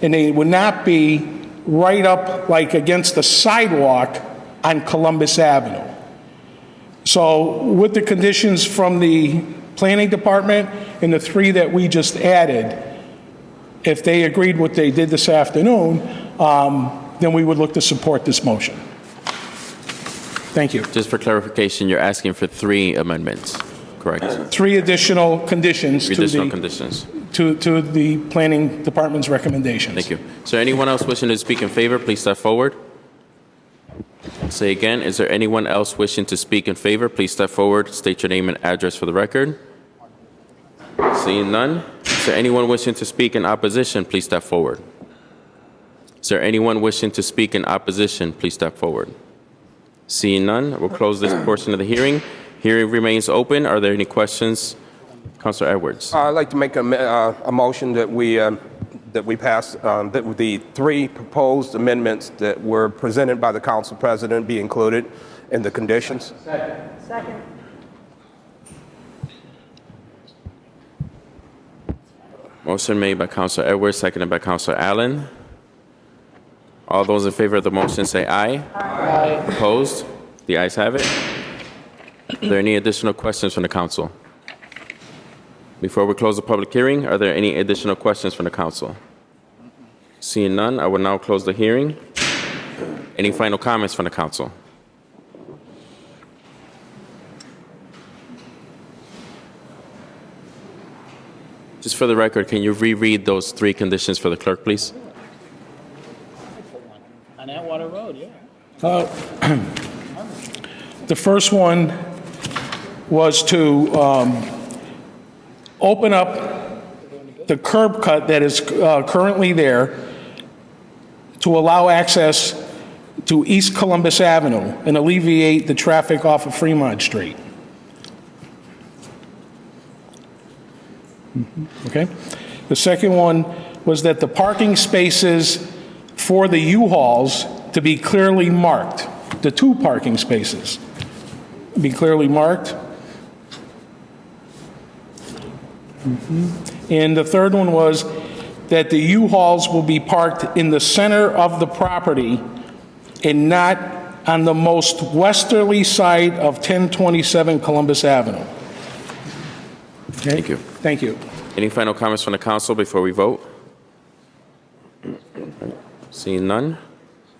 [SPEAKER 15] and they would not be right up like against the sidewalk on Columbus Avenue. So with the conditions from the planning department and the 3 that we just added, if they agreed what they did this afternoon, then we would look to support this motion. Thank you.
[SPEAKER 3] Just for clarification, you're asking for 3 amendments, correct?
[SPEAKER 15] 3 additional conditions.
[SPEAKER 3] 3 additional conditions.
[SPEAKER 15] To the planning department's recommendations.
[SPEAKER 3] Thank you. Is there anyone else wishing to speak in favor? Please step forward. Say again, is there anyone else wishing to speak in favor? Please step forward, state your name and address for the record. Seeing none, is there anyone wishing to speak in opposition? Please step forward. Is there anyone wishing to speak in opposition? Please step forward. Seeing none, we'll close this portion of the hearing. Hearing remains open. Are there any questions? Councilor Edwards.
[SPEAKER 7] I'd like to make a motion that we pass that the three proposed amendments that were presented by the council president be included in the conditions.
[SPEAKER 16] Second.
[SPEAKER 3] Motion made by Councilor Edwards, seconded by Councilor Allen. All those in favor of the motion say aye. Aye. Opposed? The ayes have it. Are there any additional questions from the council? Before we close the public hearing, are there any additional questions from the council? Seeing none, I will now close the hearing. Any final comments from the council? Just for the record, can you reread those three conditions for the clerk, please?
[SPEAKER 15] On Atwater Road, yeah. The first one was to open up the curb cut that is currently there to allow access to East Columbus Avenue and alleviate the traffic off of Fremont Street. Okay? The second one was that the parking spaces for the U-Hauls to be clearly marked, the two parking spaces be clearly marked. And the third one was that the U-Hauls will be parked in the center of the property and not on the most westerly side of 1027 Columbus Avenue. Okay?
[SPEAKER 3] Thank you.
[SPEAKER 15] Thank you.
[SPEAKER 3] Any final comments from the council before we vote? Seeing none,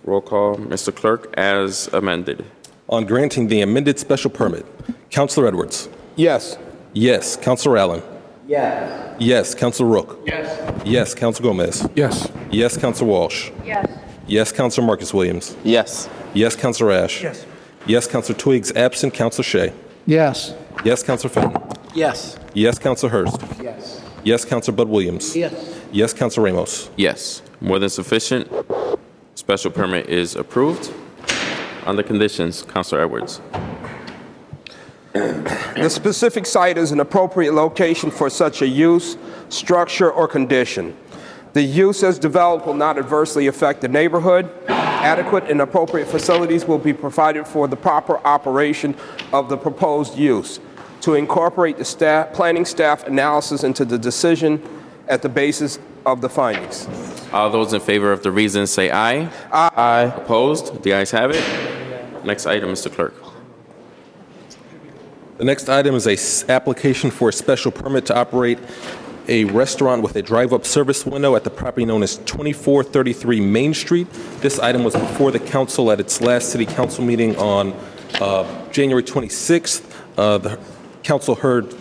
[SPEAKER 3] roll call, Mr. Clerk, as amended.
[SPEAKER 4] On granting the amended special permit, Councilor Edwards.
[SPEAKER 7] Yes.
[SPEAKER 4] Yes. Councilor Allen.
[SPEAKER 5] Yes.
[SPEAKER 4] Yes. Councilor Rook.
[SPEAKER 12] Yes.
[SPEAKER 4] Yes. Councilor Gomez.
[SPEAKER 12] Yes.
[SPEAKER 4] Yes. Councilor Walsh.
[SPEAKER 16] Yes.
[SPEAKER 4] Yes. Councilor Marcus Williams.
[SPEAKER 13] Yes.
[SPEAKER 4] Yes. Councilor Ash.
[SPEAKER 12] Yes.
[SPEAKER 4] Yes. Councilor Twiggs absent. Councilor Shea.
[SPEAKER 10] Yes.
[SPEAKER 4] Yes. Councilor Fenton.
[SPEAKER 6] Yes.
[SPEAKER 4] Yes. Councilor Hurst.
[SPEAKER 6] Yes.
[SPEAKER 4] Yes. Councilor Bud Williams.
[SPEAKER 6] Yes.
[SPEAKER 4] Yes. Councilor Ramos.
[SPEAKER 3] Yes, more than sufficient. Special permit is approved. On the conditions, Councilor Edwards.
[SPEAKER 7] The specific site is an appropriate location for such a use, structure, or condition. The use as developed will not adversely affect the neighborhood. Adequate and appropriate facilities will be provided for the proper operation of the proposed use. To incorporate the planning staff analysis into the decision at the basis of the findings.
[SPEAKER 3] All those in favor of the reasons say aye.
[SPEAKER 13] Aye.
[SPEAKER 3] Opposed? The ayes have it. Next item, Mr. Clerk.
[SPEAKER 4] The next item is a application for a special permit to operate a restaurant with a drive-up service window at the property known as 2433 Main Street. This item was before the council at its last city council meeting on January 26th. The council heard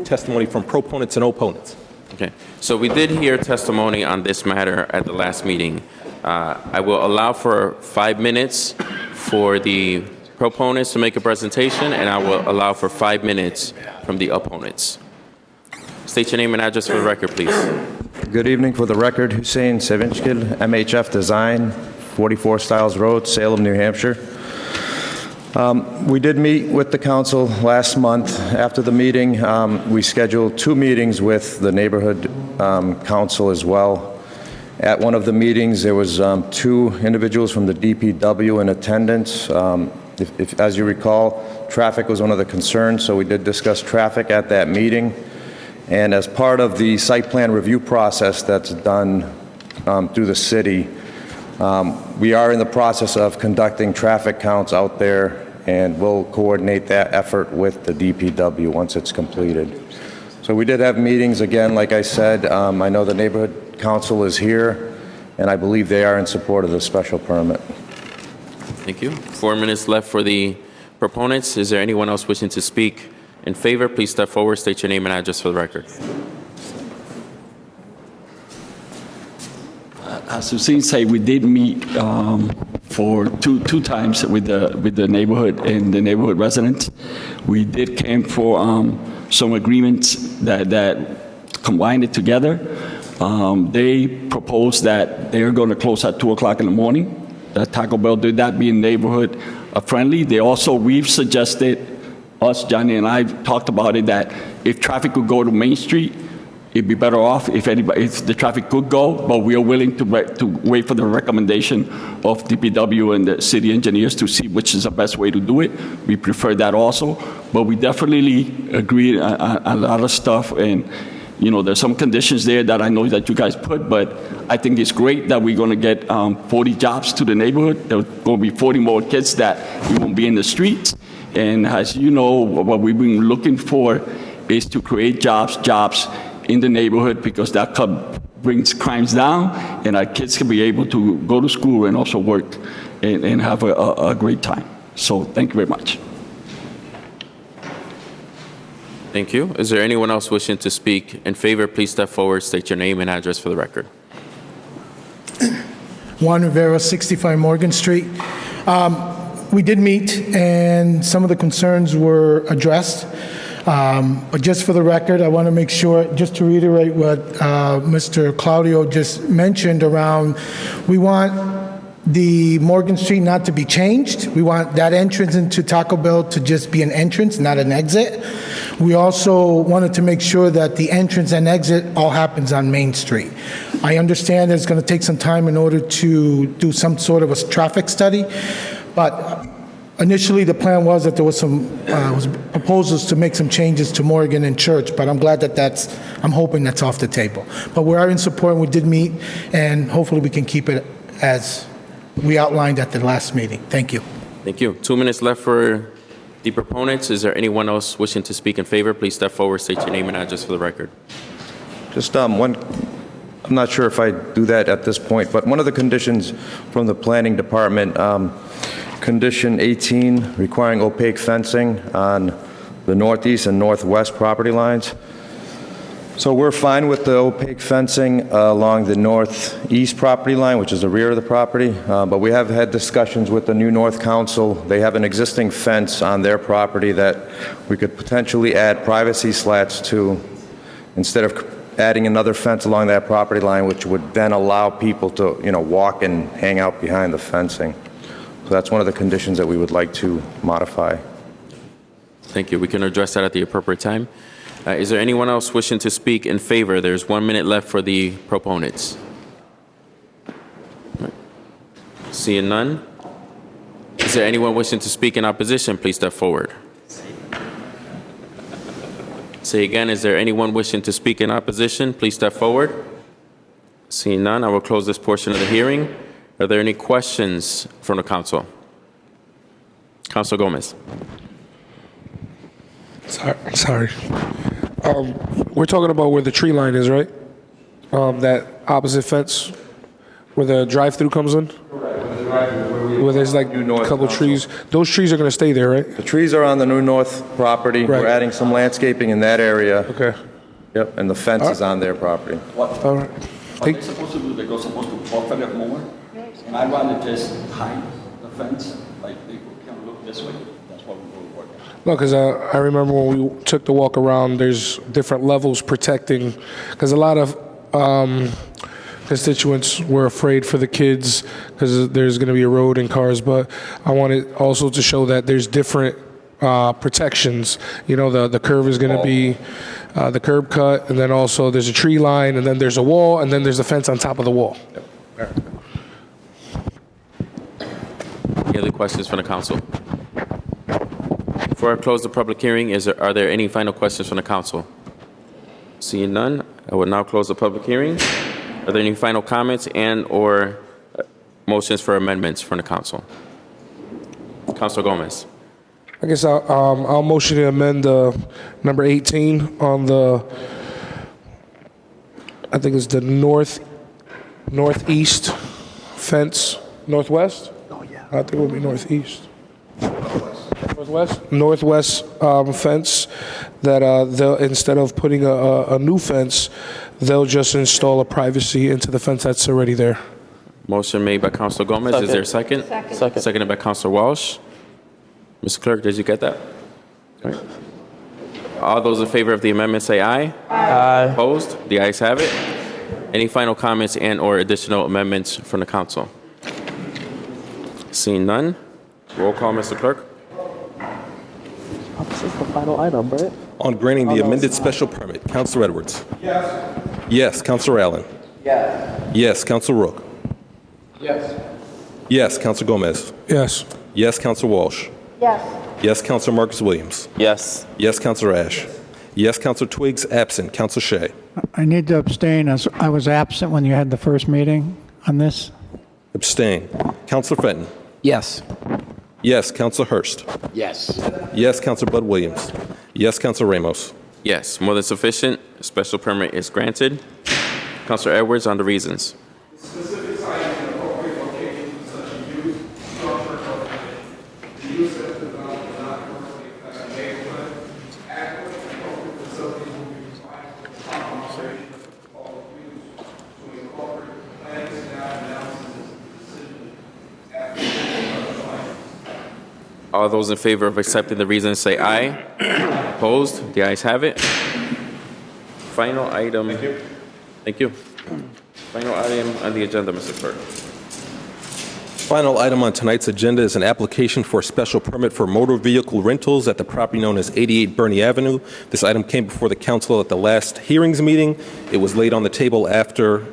[SPEAKER 4] testimony from proponents and opponents.
[SPEAKER 3] Okay, so we did hear testimony on this matter at the last meeting. I will allow for 5 minutes for the proponents to make a presentation, and I will allow for 5 minutes from the opponents. State your name and address for the record, please.
[SPEAKER 17] Good evening. For the record, Hussein Sevinchkil, MHF Design, 44 Stiles Road, Salem, New Hampshire. We did meet with the council last month. After the meeting, we scheduled 2 meetings with the neighborhood council as well. At one of the meetings, there was 2 individuals from the DPW in attendance. As you recall, traffic was one of the concerns, so we did discuss traffic at that meeting. And as part of the site plan review process that's done through the city, we are in the process of conducting traffic counts out there, and we'll coordinate that effort with the DPW once it's completed. So we did have meetings, again, like I said. I know the neighborhood council is here, and I believe they are in support of the special permit.
[SPEAKER 3] Thank you. 4 minutes left for the proponents. Is there anyone else wishing to speak in favor? Please step forward, state your name and address for the record.
[SPEAKER 18] As Hussein said, we did meet for two times with the neighborhood and the neighborhood residents. We did came for some agreements that combined it together. They proposed that they're going to close at 2 o'clock in the morning. That Taco Bell did that, being neighborhood friendly. We've suggested, Johnny and I talked about it, that if traffic could go to Main Street, it'd be better off if the traffic could go, but we are willing to wait for the recommendation of DPW and the city engineers to see which is the best way to do it. We prefer that also, but we definitely agree on a lot of stuff, and there's some conditions there that I know that you guys put, but I think it's great that we're going to get 40 jobs to the neighborhood. There are going to be 40 more kids that we won't be in the streets, and as you know, what we've been looking for is to create jobs in the neighborhood, because that brings crimes down, and our kids can be able to go to school and also work and have a great time. So thank you very much.
[SPEAKER 3] Thank you. Is there anyone else wishing to speak in favor? Please step forward, state your name and address for the record.
[SPEAKER 16] Juan Rivera, 65 Morgan Street. We did meet, and some of the concerns were addressed. But just for the record, I want to make sure, just to reiterate what Mr. Claudio just mentioned around, we want the Morgan Street not to be changed. We want that entrance into Taco Bell to just be an entrance, not an exit. We also wanted to make sure that the entrance and exit all happens on Main Street. I understand it's going to take some time in order to do some sort of a traffic study, but initially, the plan was that there was some proposals to make some changes to Morgan and Church, but I'm glad that I'm hoping that's off the table. But we are in support, and we did meet, and hopefully we can keep it as we outlined at the last meeting. Thank you.
[SPEAKER 3] Thank you. 2 minutes left for the proponents. Is there anyone else wishing to speak in favor? Please step forward, state your name and address for the record.
[SPEAKER 17] Just one, I'm not sure if I do that at this point, but one of the conditions from the planning department, Condition 18, requiring opaque fencing on the northeast and northwest property lines. So we're fine with the opaque fencing along the northeast property line, which is the rear of the property, but we have had discussions with the New North Council. They have an existing fence on their property that we could potentially add privacy slats to, instead of adding another fence along that property line, which would then allow people to, walk and hang out behind the fencing. So that's one of the conditions that we would like to modify.
[SPEAKER 3] Thank you. We can address that at the appropriate time. Is there anyone else wishing to speak in favor? There's 1 minute left for the proponents. Seeing none. Is there anyone wishing to speak in opposition? Please step forward. Say again, is there anyone wishing to speak in opposition? Please step forward. Seeing none, I will close this portion of the hearing. Are there any questions from the council? Councilor Gomez.
[SPEAKER 19] Sorry. We're talking about where the tree line is, right? That opposite fence where the drive-through comes in? Where there's like a couple trees. Those trees are going to stay there, right?
[SPEAKER 17] The trees are on the New North property.
[SPEAKER 19] Right.
[SPEAKER 17] We're adding some landscaping in that area.
[SPEAKER 19] Okay.
[SPEAKER 17] Yep, and the fence is on their property.
[SPEAKER 19] All right.
[SPEAKER 18] What they're supposed to do, they're supposed to buffer it more. And I'd rather just hide the fence, like they can look this way. That's what we're going to work on.
[SPEAKER 19] No, because I remember when we took the walk around, there's different levels protecting, because a lot of constituents were afraid for the kids because there's going to be a road and cars, but I wanted also to show that there's different protections. The curve is going to be the curb cut, and then also there's a tree line, and then there's a wall, and then there's a fence on top of the wall.
[SPEAKER 3] Yep. Any other questions from the council? Before I close the public hearing, are there any final questions from the council? Seeing none, I will now close the public hearing. Are there any final comments and/or motions for amendments from the council? Councilor Gomez.
[SPEAKER 19] I guess I'll motion to amend number 18 on the, I think it's the northeast fence, northwest? Oh, yeah. I think it would be northeast. Northwest fence that they'll, instead of putting a new fence, they'll just install a privacy into the fence that's already there.
[SPEAKER 3] Motion made by Councilor Gomez. Second. Is there a second? Second. Seconded by Councilor Walsh. Mr. Clerk, did you get that? All right. All those in favor of the amendment say aye. Aye. Opposed? The ayes have it. Any final comments and/or additional amendments from the council? Seeing none, roll call, Mr. Clerk.
[SPEAKER 13] This is the final item, right?
[SPEAKER 4] On granting the amended special permit, Councilor Edwards. Yes. Yes, Councilor Allen.
[SPEAKER 5] Yes.
[SPEAKER 4] Yes, Councilor Rook.
[SPEAKER 10] Yes.
[SPEAKER 4] Yes, Councilor Gomez.
[SPEAKER 19] Yes.
[SPEAKER 4] Yes, Councilor Walsh.
[SPEAKER 20] Yes.
[SPEAKER 4] Yes, Councilor Marcus Williams.
[SPEAKER 13] Yes.
[SPEAKER 4] Yes, Councilor Ash. Yes, Councilor Twiggs, absent. Councilor Shea.
[SPEAKER 10] I need to abstain as I was absent when you had the first meeting on this.
[SPEAKER 4] Abstain. Councilor Fenton.
[SPEAKER 6] Yes.
[SPEAKER 4] Yes, Councilor Hurst.
[SPEAKER 10] Yes.
[SPEAKER 4] Yes, Councilor Bud Williams. Yes, Councilor Ramos.
[SPEAKER 3] Yes, more than sufficient. A special permit is granted. Councilor Edwards on the reasons.
[SPEAKER 15] Specific siting and appropriate location for such a use, structure, or the use as developed will not adversely affect the neighborhood. Adequate and appropriate facilities will be provided for the proper operation of the proposed use to incorporate planning staff analysis decision after the plan.
[SPEAKER 3] All those in favor of accepting the reasons say aye. Opposed? The ayes have it. Final item. Thank you. Thank you. Final item on the agenda, Mr. Clerk.
[SPEAKER 4] Final item on tonight's agenda is an application for a special permit for motor vehicle rentals at the property known as 88 Bernie Avenue. This item came before the council at the last hearings meeting. It was laid on the table after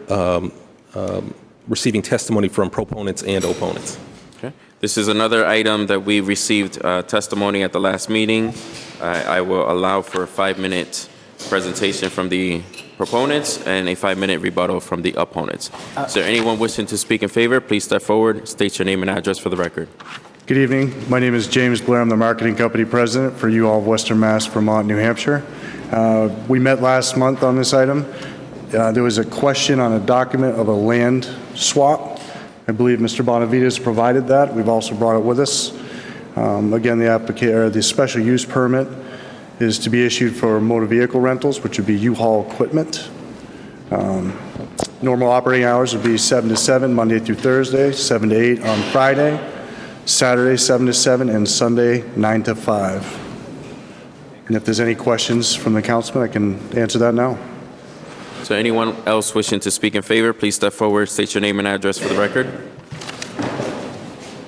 [SPEAKER 4] receiving testimony from proponents and opponents.
[SPEAKER 3] Okay. This is another item that we received testimony at the last meeting. I will allow for a 5-minute presentation from the proponents and a 5-minute rebuttal from the opponents. Is there anyone wishing to speak in favor? Please step forward. State your name and address for the record.
[SPEAKER 21] Good evening. My name is James Blair. I'm the marketing company president for U-Haul of Western Mass, Vermont, New Hampshire. We met last month on this item. There was a question on a document of a land swap. I believe Mr. Bonavides provided that. We've also brought it with us. Again, the special use permit is to be issued for motor vehicle rentals, which would be U-Haul equipment. Normal operating hours would be 7 to 7, Monday through Thursday, 7 to 8 on Friday, Saturday 7 to 7, and Sunday 9 to 5. And if there's any questions from the councilman, I can answer that now.
[SPEAKER 3] So anyone else wishing to speak in favor, please step forward, state your name and address for the record.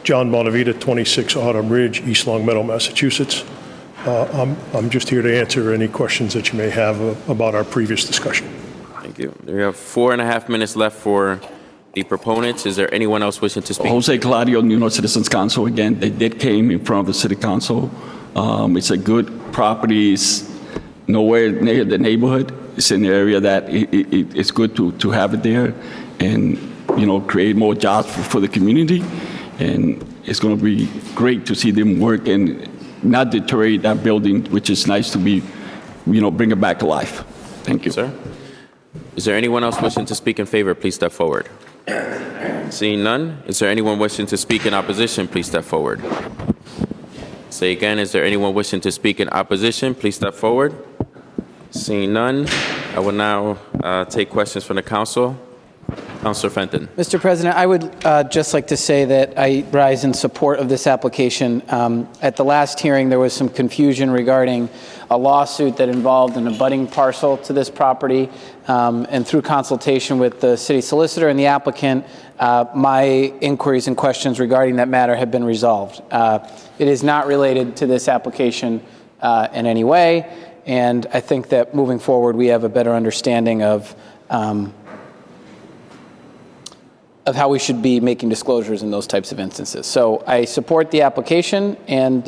[SPEAKER 22] John Bonavita, 26 Autumn Ridge, East Longmeadow, Massachusetts. I'm just here to answer any questions that you may have about our previous discussion.
[SPEAKER 3] Thank you. We have 4.5 minutes left for the proponents. Is there anyone else wishing to speak?
[SPEAKER 18] Jose Claudio, New York Citizens Council. Again, they did came in front of the city council. It's a good property. It's nowhere near the neighborhood. It's an area that it's good to have it there and, create more jobs for the community. And it's going to be great to see them work and not deteriorate that building, which is nice to be, bring it back to life. Thank you.
[SPEAKER 3] Sir. Is there anyone else wishing to speak in favor? Please step forward. Seeing none, is there anyone wishing to speak in opposition? Please step forward. Say again, is there anyone wishing to speak in opposition? Please step forward. Seeing none, I will now take questions from the council. Councilor Fenton.
[SPEAKER 6] Mr. President, I would just like to say that I rise in support of this application. At the last hearing, there was some confusion regarding a lawsuit that involved an abutting parcel to this property. And through consultation with the city solicitor and the applicant, my inquiries and questions regarding that matter have been resolved. It is not related to this application in any way. And I think that moving forward, we have a better understanding of how we should be making disclosures in those types of instances. So I support the application and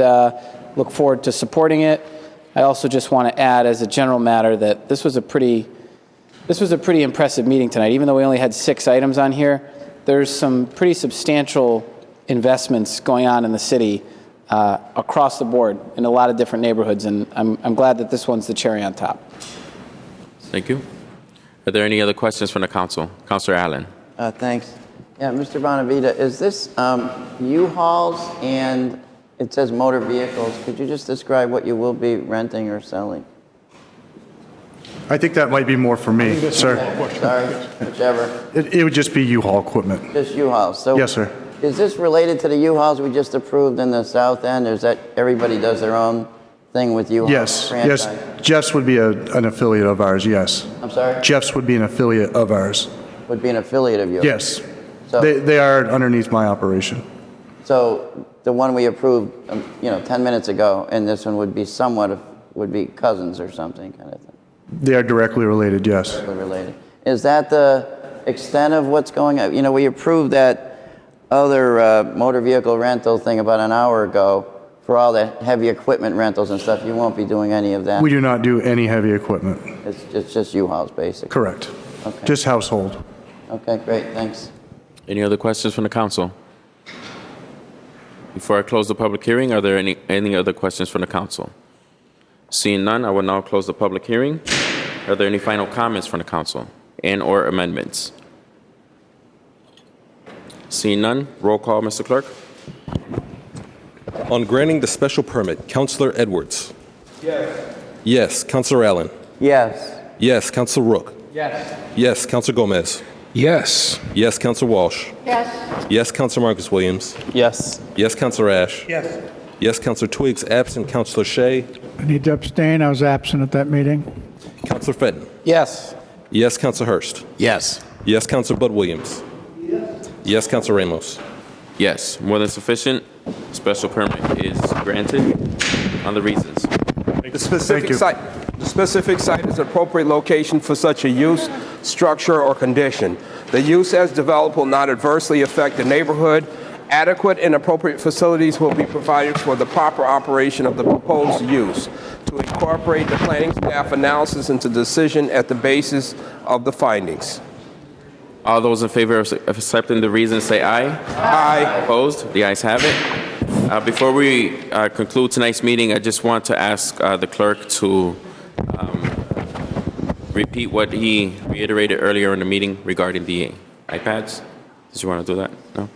[SPEAKER 6] look forward to supporting it. I also just want to add as a general matter that this was a pretty impressive meeting tonight. Even though we only had 6 items on here, there's some pretty substantial investments going on in the city across the board in a lot of different neighborhoods, and I'm glad that this one's the cherry on top.
[SPEAKER 3] Thank you. Are there any other questions from the council? Councilor Allen.
[SPEAKER 5] Thanks. Yeah, Mr. Bonavita, is this U-Hauls and it says motor vehicles? Could you just describe what you will be renting or selling?
[SPEAKER 21] I think that might be more for me, sir.
[SPEAKER 5] Sorry, whichever.
[SPEAKER 21] It would just be U-Haul equipment.
[SPEAKER 5] Just U-Hauls. So
[SPEAKER 21] yes, sir.
[SPEAKER 5] Is this related to the U-Hauls we just approved in the south end, or is that everybody does their own thing with you?
[SPEAKER 21] Yes,
[SPEAKER 5] franchise?
[SPEAKER 21] yes. Jeff's would be an affiliate of ours, yes.
[SPEAKER 5] I'm sorry?
[SPEAKER 21] Jeff's would be an affiliate of ours.
[SPEAKER 5] Would be an affiliate of yours?
[SPEAKER 21] Yes.
[SPEAKER 5] So,
[SPEAKER 21] They are underneath my operation.
[SPEAKER 5] so the one we approved, 10 minutes ago, and this one would be would be cousins or something kind of thing?
[SPEAKER 21] They are directly related, yes.
[SPEAKER 5] Directly related. Is that the extent of what's going on? We approved that other motor vehicle rental thing about an hour ago for all the heavy equipment rentals and stuff. You won't be doing any of that?
[SPEAKER 21] We do not do any heavy equipment.
[SPEAKER 5] It's just U-Hauls, basically?
[SPEAKER 21] Correct.
[SPEAKER 5] Okay.
[SPEAKER 21] Just household.
[SPEAKER 5] Okay, great, thanks.
[SPEAKER 3] Any other questions from the council? Before I close the public hearing, are there any other questions from the council? Seeing none, I will now close the public hearing. Are there any final comments from the council and/or amendments? Seeing none, roll call, Mr. Clerk.
[SPEAKER 4] On granting the special permit, Councilor Edwards.
[SPEAKER 7] Yes.
[SPEAKER 4] Yes. Councilor Allen.
[SPEAKER 5] Yes.
[SPEAKER 4] Yes. Councilor Rook.
[SPEAKER 7] Yes.
[SPEAKER 4] Yes. Councilor Gomez.
[SPEAKER 19] Yes.
[SPEAKER 4] Yes. Councilor Walsh.
[SPEAKER 9] Yes.
[SPEAKER 4] Yes. Councilor Marcus Williams.
[SPEAKER 13] Yes.
[SPEAKER 4] Yes. Councilor Ash.
[SPEAKER 7] Yes.
[SPEAKER 4] Yes. Councilor Twiggs absent. Councilor Shea.
[SPEAKER 10] I need to abstain. I was absent at that meeting.
[SPEAKER 4] Councilor Fenton.
[SPEAKER 6] Yes.
[SPEAKER 4] Yes. Councilor Hurst.
[SPEAKER 2] Yes.
[SPEAKER 4] Yes. Councilor Bud Williams. Yes. Councilor Ramos.
[SPEAKER 3] Yes, more than sufficient. Special permit is granted on the reasons.
[SPEAKER 7] The specific site is an appropriate location for such a use, structure, or condition. The use as developed will not adversely affect the neighborhood. Adequate and appropriate facilities will be provided for the proper operation of the proposed use. To incorporate the planning staff analysis into decision at the basis of the findings.
[SPEAKER 3] All those in favor of accepting the reasons say aye.
[SPEAKER 7] Aye.
[SPEAKER 3] Opposed? The ayes have it. Before we conclude tonight's meeting, I just want to ask the clerk to repeat what he reiterated earlier in the meeting regarding the iPads. Did you want to do that? No?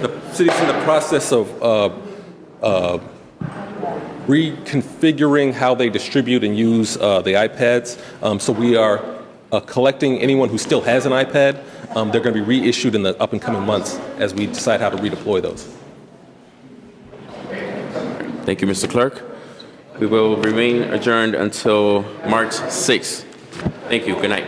[SPEAKER 4] The city's in the process of reconfiguring how they distribute and use the iPads. So we are collecting anyone who still has an iPad. They're going to be reissued in the up and coming months as we decide how to redeploy those.
[SPEAKER 3] Thank you, Mr. Clerk. We will remain adjourned until March 6th. Thank you. Good night.